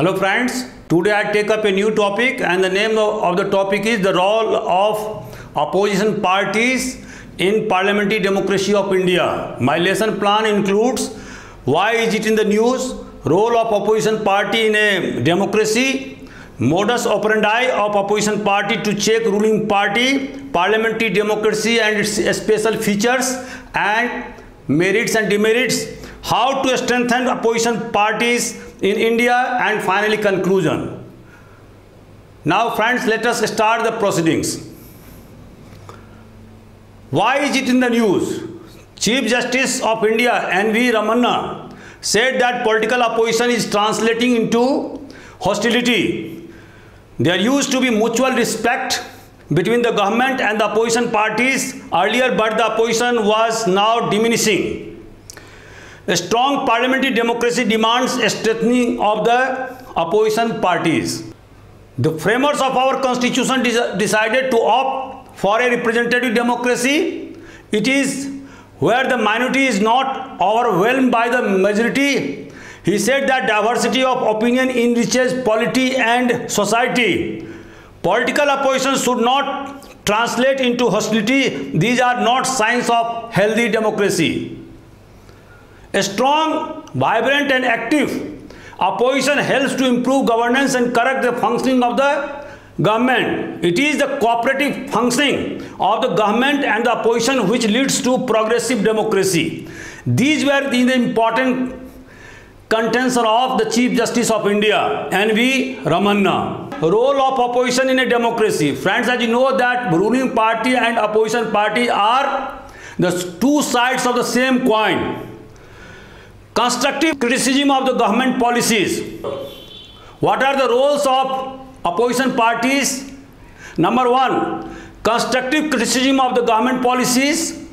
Hello friends, today I take up a new topic and the name of the topic is the role of opposition parties in parliamentary democracy of India. My lesson plan includes why is it in the news, role of opposition party in a democracy, modus operandi of opposition party to check ruling party, parliamentary democracy and its special features and merits and demerits, how to strengthen opposition parties in India, and finally conclusion. Now friends, let us start the proceedings. Why is it in the news? Chief Justice of India N.V. Ramanna said that political opposition is translating into hostility. There used to be mutual respect between the government and the opposition parties earlier, but the opposition was now diminishing. A strong parliamentary democracy demands a strengthening of the opposition parties. The framers of our constitution decided to opt for a representative democracy. It is where the minority is not overwhelmed by the majority. He said that diversity of opinion enriches polity and society. Political opposition should not translate into hostility. These are not signs of healthy democracy. A strong, vibrant and active opposition helps to improve governance and correct the functioning of the government. It is the cooperative functioning of the government and the opposition which leads to progressive democracy. These were the important contention of the Chief Justice of India, N.V. Ramanna. Role of opposition in a democracy. Friends, as you know that ruling party and opposition party are the two sides of the same coin. Constructive criticism of the government policies. What are the roles of opposition parties? Number one, constructive criticism of the government policies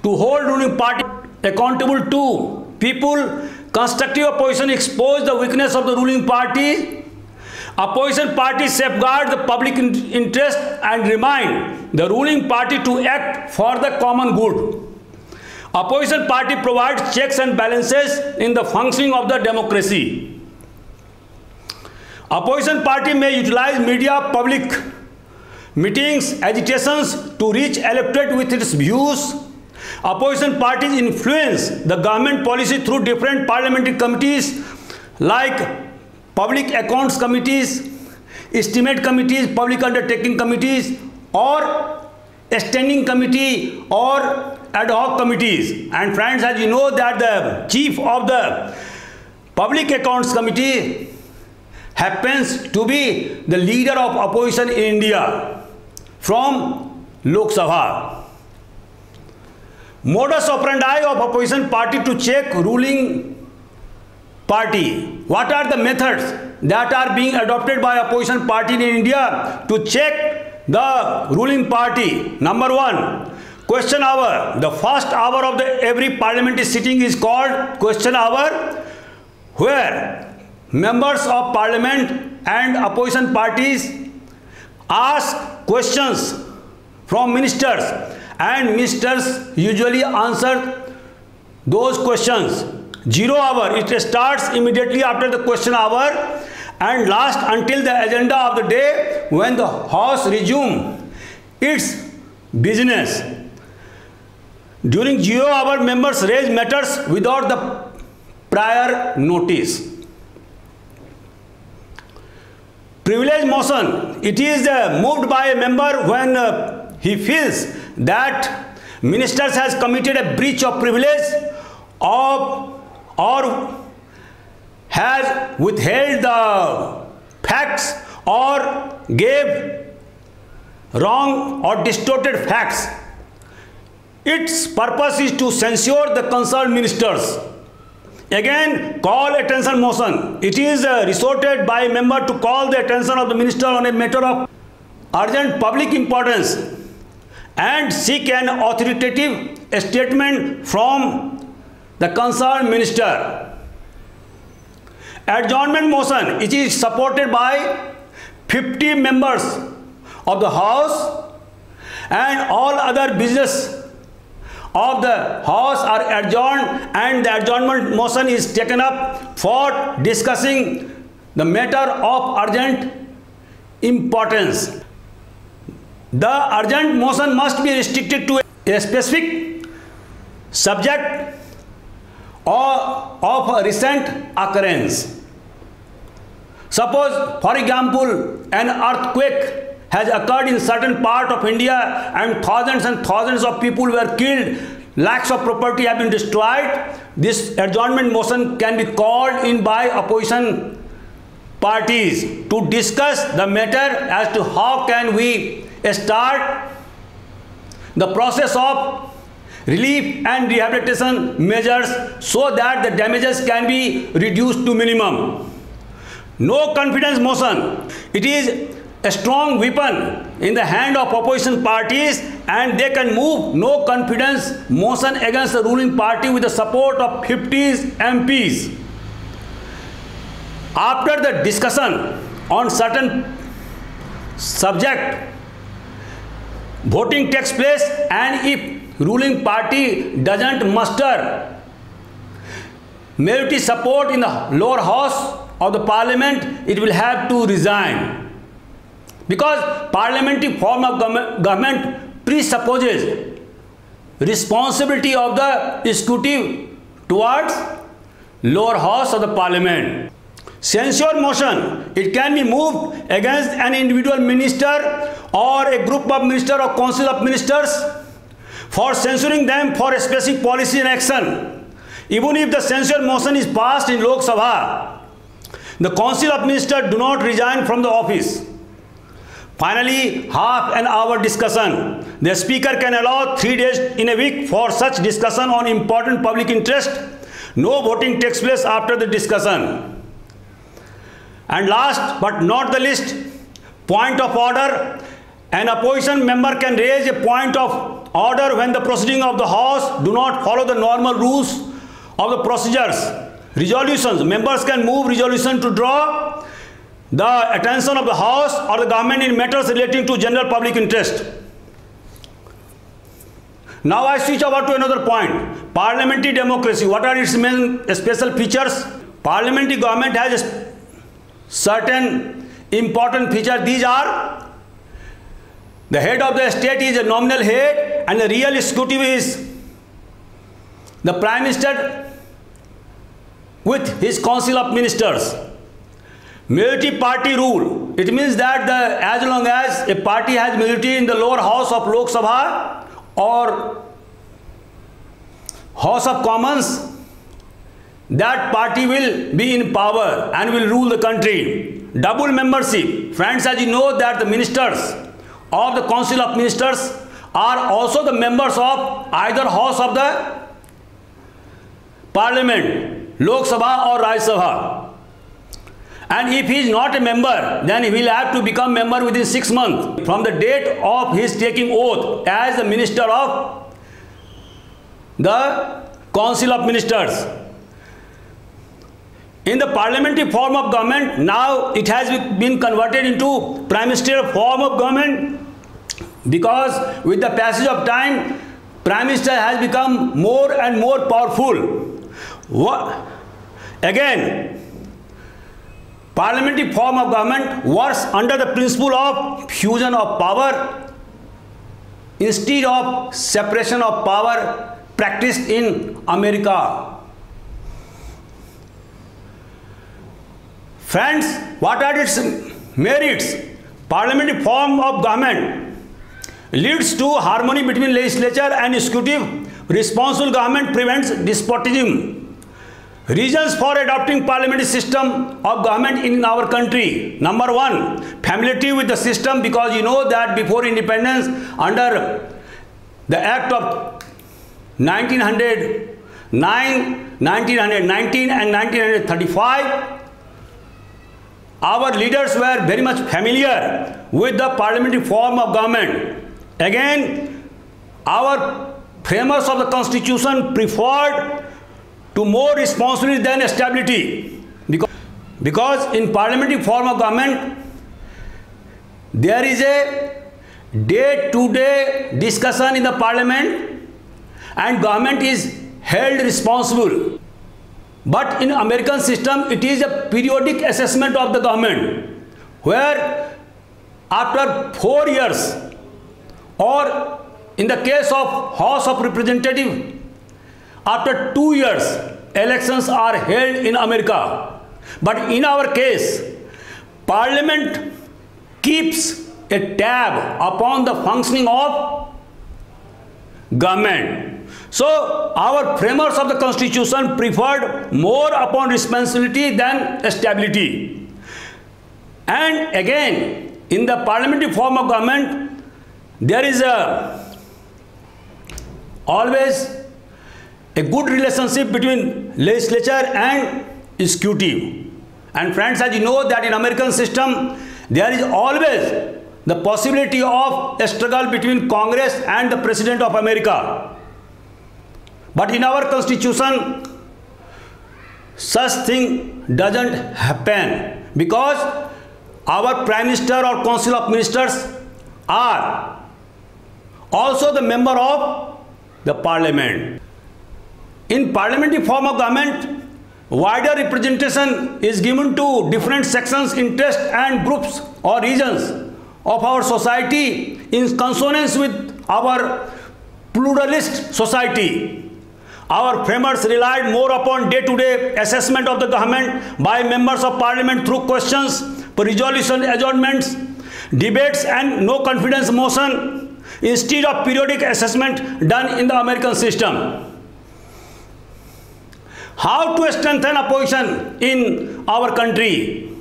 to hold ruling party accountable to people. Constructive opposition expose the weakness of the ruling party. Opposition parties safeguard the public interest and remind the ruling party to act for the common good. Opposition party provides checks and balances in the functioning of the democracy. Opposition party may utilize media, public meetings, agitations to reach electorate with its views. Opposition parties influence the government policy through different parliamentary committees like public accounts committees, estimate committees, public undertaking committees, or standing committee or ad hoc committees. And friends, as you know that the chief of the public accounts committee happens to be the leader of opposition in India from Lok Sabha. Modus operandi of opposition party to check ruling party. What are the methods that are being adopted by opposition party in India to check the ruling party? Number one, question hour. The first hour of every parliamentary sitting is called question hour, where members of parliament and opposition parties ask questions from ministers, and ministers usually answer those questions. 0 hour, it starts immediately after the question hour and lasts until the agenda of the day when the House resumes its business. During 0 hour, members raise matters without the prior notice. Privilege motion. It is moved by a member when he feels that ministers has committed a breach of privilege or has withheld the facts or gave wrong or distorted facts. Its purpose is to censure the concerned ministers. Again, call attention motion. It is resorted by a member to call the attention of the minister on a matter of urgent public importance and seek an authoritative statement from the concerned minister. Adjournment motion. It is supported by 50 members of the House, and all other business of the House are adjourned, and the adjournment motion is taken up for discussing the matter of urgent importance. The urgent motion must be restricted to a specific subject or of a recent occurrence. Suppose, for example, an earthquake has occurred in certain part of India and thousands of people were killed, lakhs of property have been destroyed. This adjournment motion can be called in by opposition parties to discuss the matter as to how can we start the process of relief and rehabilitation measures so that the damages can be reduced to minimum. No confidence motion. It is a strong weapon in the hand of opposition parties and they can move no confidence motion against the ruling party with the support of 50 MPs. After the discussion on certain subject, voting takes place, and if ruling party doesn't muster majority support in the lower house of the parliament, it will have to resign. Because parliamentary form of government presupposes responsibility of the executive towards lower house of the parliament. Censure motion, it can be moved against an individual minister or a group of ministers or council of ministers for censuring them for a specific policy and action. Even if the censure motion is passed in Lok Sabha, the council of ministers do not resign from the office. Finally, half an hour discussion. The speaker can allow 3 days in a week for such discussion on important public interest. No voting takes place after the discussion. And last but not the least, point of order. An opposition member can raise a point of order when the proceeding of the House do not follow the normal rules of the procedures. Resolutions. Members can move resolution to draw the attention of the House or the government in matters relating to general public interest. Now I switch over to another point. Parliamentary democracy. What are its main special features? Parliamentary government has a certain important features. These are: the head of the state is a nominal head and the real executive is the Prime Minister with his council of ministers. Majority party rule. It means that as long as a party has majority in the lower house of Lok Sabha or House of Commons, that party will be in power and will rule the country. Double membership. Friends, as you know that the ministers of the council of ministers are also the members of either house of the parliament, Lok Sabha or Rajya Sabha. And if he is not a member, then he will have to become member within 6 months from the date of his taking oath as the minister of the council of ministers. In the parliamentary form of government, now it has been converted into prime minister form of government, because with the passage of time, prime minister has become more and more powerful. Again, parliamentary form of government works under the principle of fusion of power instead of separation of power practiced in America. Friends, what are its merits? Parliamentary form of government leads to harmony between legislature and executive. Responsible government prevents despotism. Reasons for adopting parliamentary system of government in our country. Number one, familiarity with the system, because you know that before independence, under the Act of 1909, 1919 and 1935, our leaders were very much familiar with the parliamentary form of government. Again, our framers of the constitution preferred to more responsibility than stability, because in parliamentary form of government there is a day-to-day discussion in the parliament and government is held responsible. But in American system, it is a periodic assessment of the government, where after 4 years, or in the case of House of Representatives, after 2 years, elections are held in America. But in our case, Parliament keeps a tab upon the functioning of government. So our framers of the Constitution preferred more upon responsibility than stability. And again, in the parliamentary form of government, there is always a good relationship between legislature and executive. And friends, as you know that in American system, there is always the possibility of a struggle between Congress and the President of America. But in our Constitution, such thing doesn't happen, because our Prime Minister or Council of Ministers are also the member of the Parliament. In parliamentary form of government, wider representation is given to different sections, interests and groups or regions of our society in consonance with our pluralist society. Our framers relied more upon day-to-day assessment of the government by members of parliament through questions, resolution, adjournments, debates and no confidence motion, instead of periodic assessment done in the American system. How to strengthen opposition in our country?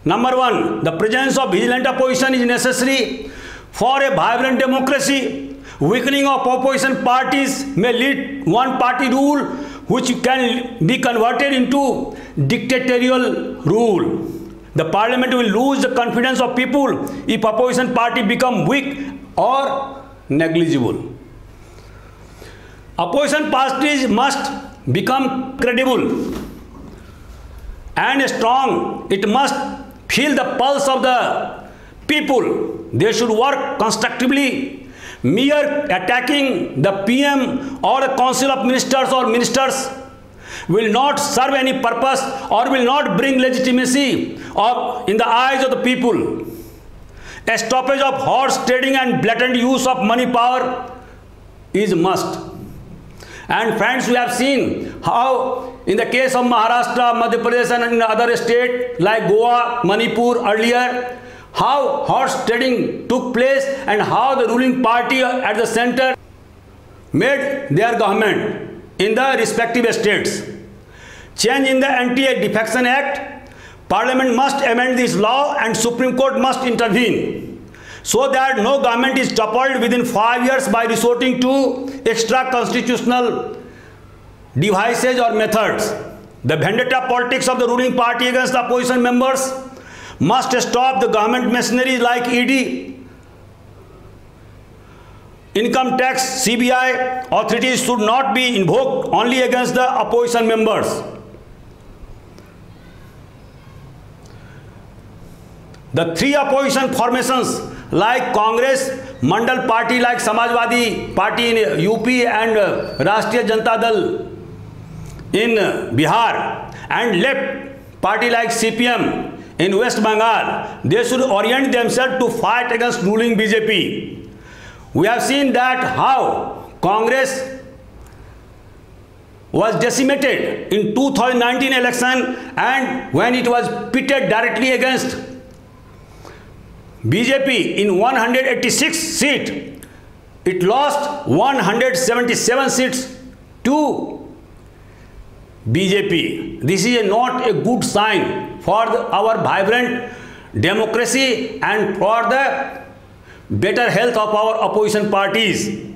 Number one, the presence of vigilant opposition is necessary for a vibrant democracy. Weakening of opposition parties may lead one-party rule, which can be converted into dictatorial rule. The parliament will lose the confidence of people if opposition party become weak or negligible. Opposition parties must become credible and strong. It must feel the pulse of the people. They should work constructively. Mere attacking the PM or a council of ministers or ministers will not serve any purpose or will not bring legitimacy in the eyes of the people. A stoppage of horse trading and blatant use of money power is must. And friends, we have seen how in the case of Maharashtra, Madhya Pradesh and in other states like Goa, Manipur earlier, how horse trading took place and how the ruling party at the center made their government in the respective states. Change in the Anti-Defection Act, Parliament must amend this law and Supreme Court must intervene so that no government is toppled within 5 years by resorting to extra constitutional devices or methods. The vendetta politics of the ruling party against the opposition members must stop. The government machinery like ED, income tax, CBI authorities should not be invoked only against the opposition members. The three opposition formations like Congress, Mandal party like Samajwadi party in UP and Rashtriya Janata Dal in Bihar, and left party like CPM in West Bengal, they should orient themselves to fight against ruling BJP. We have seen that how Congress was decimated in 2019 election, and when it was pitted directly against BJP in 186 seats, it lost 177 seats to BJP. This is not a good sign for our vibrant democracy and for the better health of our opposition parties.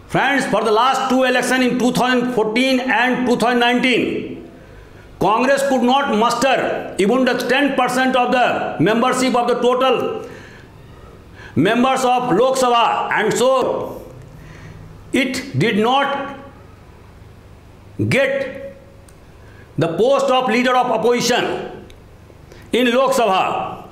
Friends, for the last two elections in 2014 and 2019, Congress could not muster even the 10% of the membership of the total members of Lok Sabha, and so it did not get the post of leader of opposition in Lok Sabha.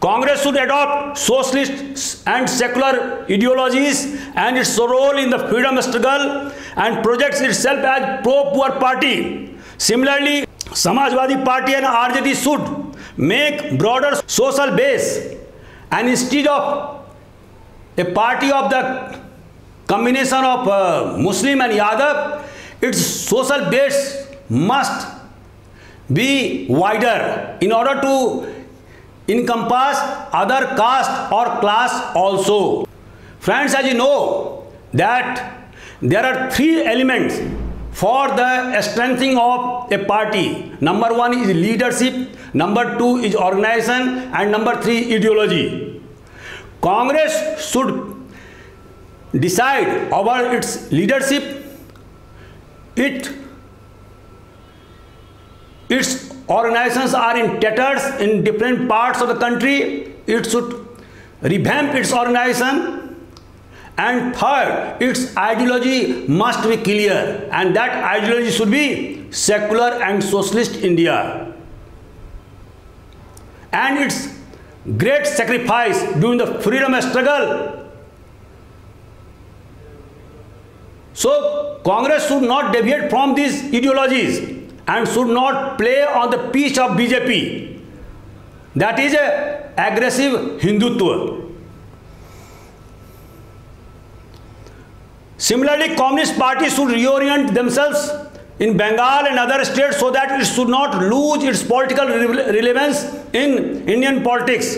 Congress should adopt socialist and secular ideologies and its role in the freedom struggle and projects itself as pro-poor party. Similarly, Samajwadi Party and RJD should make broader social base, and instead of a party of the combination of Muslim and Yadav, its social base must be wider in order to encompass other caste or class also. Friends, as you know that there are three elements for the strengthening of a party. Number one is leadership, number two is organization, and number three ideology. Congress should decide over its leadership, its organizations are in tatters in different parts of the country. It should revamp its organization. And third, its ideology must be clear, and that ideology should be secular and socialist India. And its great sacrifice during the freedom struggle. So Congress should not deviate from these ideologies and should not play on the pitch of BJP. That is a aggressive Hindutva. Similarly, Communist Party should reorient themselves in Bengal and other states so that it should not lose its political relevance in Indian politics.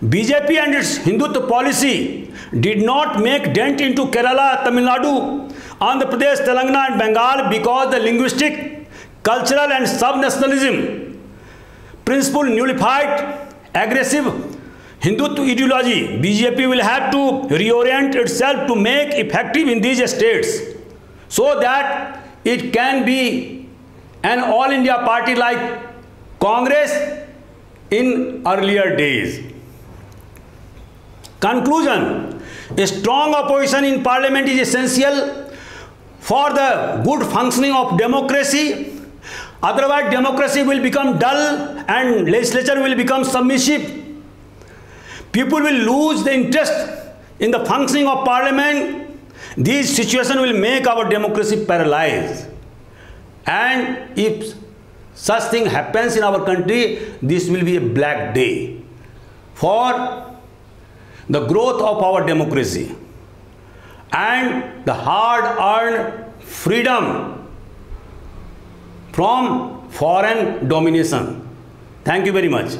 BJP and its Hindutva policy did not make dent into Kerala, Tamil Nadu, Andhra Pradesh, Telangana and Bengal because the linguistic, cultural and sub-nationalism principle nullified aggressive Hindutva ideology. BJP will have to reorient itself to make effective in these states so that it can be an all India party like Congress in earlier days. Conclusion: a strong opposition in parliament is essential for the good functioning of democracy. Otherwise, democracy will become dull and legislature will become submissive. People will lose the interest in the functioning of parliament. This situation will make our democracy paralyzed. And if such thing happens in our country, this will be a black day for the growth of our democracy and the hard-earned freedom from foreign domination. Thank you very much.